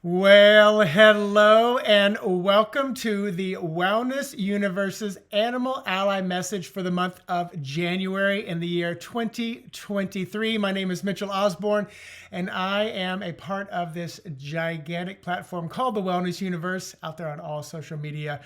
Well, hello and welcome to the Wellness Universe's Animal Ally message for the month of January in the year 2023. My name is Mitchell Osborn, and I am a part of this gigantic platform called the Wellness Universe out there on all social media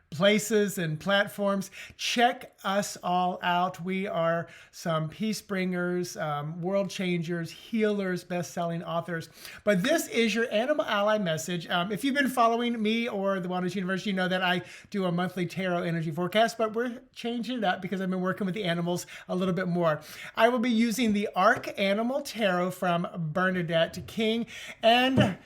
places and platforms. Check us all out. We are some peace bringers, world changers, healers, best-selling authors. But this is your Animal Ally message. If you've been following me or the Wellness Universe, you know that I do a monthly tarot energy forecast, but we're changing it up because I've been working with the animals a little bit more. I will be using the Arc Animal Tarot from Bernadette King, and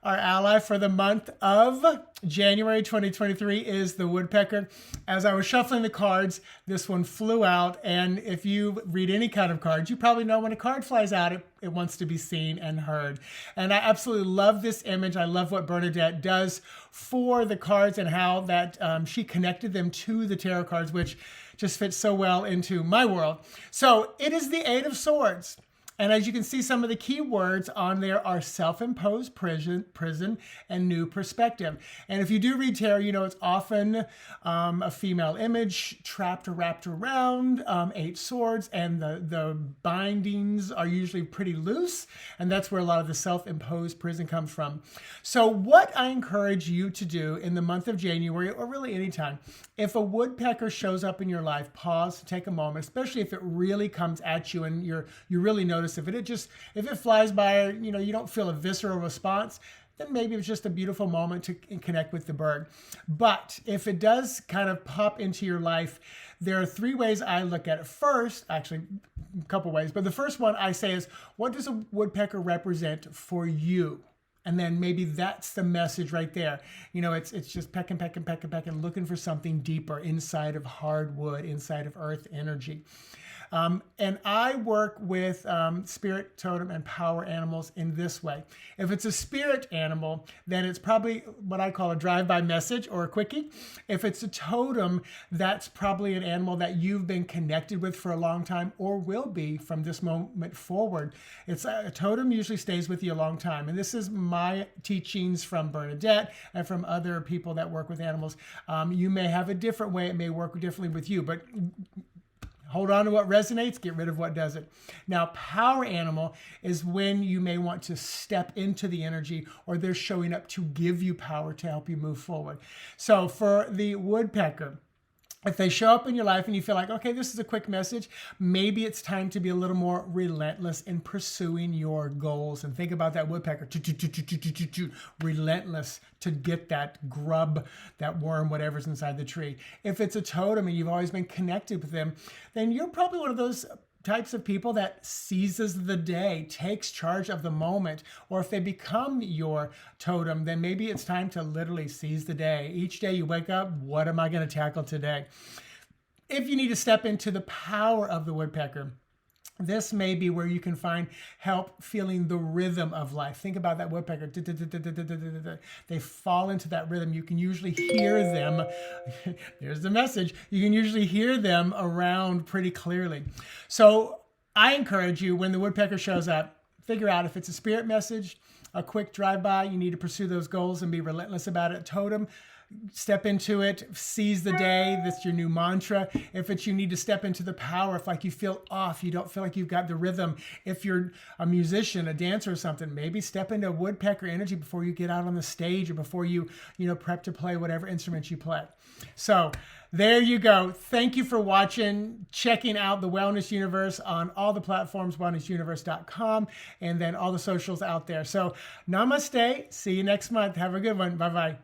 our ally for the month of January 2023 is the woodpecker. As I was shuffling the cards, this one flew out. And if you read any kind of cards, you probably know when a card flies out, it wants to be seen and heard. And I absolutely love this image. I love what Bernadette does for the cards and how that she connected them to the tarot cards, which just fits so well into my world. So it is the Eight of Swords. And as you can see, some of the key words on there are self-imposed prison, and new perspective. And if you do read tarot, you know it's often a female image trapped or wrapped around, eight swords, and the bindings are usually pretty loose. And that's where a lot of the self-imposed prison comes from. So what I encourage you to do in the month of January, or really anytime, if a woodpecker shows up in your life, pause, take a moment, especially if it really comes at you and you really notice if it flies by, you don't feel a visceral response, then maybe it's just a beautiful moment to connect with the bird. But if it does kind of pop into your life, there are three ways I look at it. First, actually, a couple ways, but the first one I say is, what does a woodpecker represent for you? And then maybe that's the message right there. It's just pecking, looking for something deeper inside of hardwood, inside of earth energy. And I work with spirit, totem, and power animals in this way. If it's a spirit animal, then it's probably what I call a drive-by message or a quickie. If it's a totem, that's probably an animal that you've been connected with for a long time or will be from this moment forward. It's a totem usually stays with you a long time. And this is my teachings from Bernadette and from other people that work with animals. You may have a different way. It may work differently with you, but hold on to what resonates, get rid of what doesn't. Now, power animal is when you may want to step into the energy or they're showing up to give you power to help you move forward. So for the woodpecker, if they show up in your life and you feel like, okay, this is a quick message, maybe it's time to be a little more relentless in pursuing your goals. And think about that woodpecker, relentless to get that grub, that worm, whatever's inside the tree. If it's a totem and you've always been connected with them, then you're probably one of those types of people that seizes the day, takes charge of the moment. Or if they become your totem, then maybe it's time to literally seize the day. Each day you wake up, what am I going to tackle today? If you need to step into the power of the woodpecker, this may be where you can find help feeling the rhythm of life. Think about that woodpecker. They fall into that rhythm. You can usually hear them. There's the message. You can usually hear them around pretty clearly. So I encourage you, when the woodpecker shows up, figure out if it's a spirit message, a quick drive-by, you need to pursue those goals and be relentless about it. Totem, step into it, seize the day. That's your new mantra. If it's you need to step into the power, if like you feel off, you don't feel like you've got the rhythm. If you're a musician, a dancer or something, maybe step into woodpecker energy before you get out on the stage or before you prep to play whatever instrument you play. So there you go. Thank you for watching, checking out the Wellness Universe on all the platforms, wellnessuniverse.com, and then all the socials out there. So namaste. See you next month. Have a good one. Bye-bye.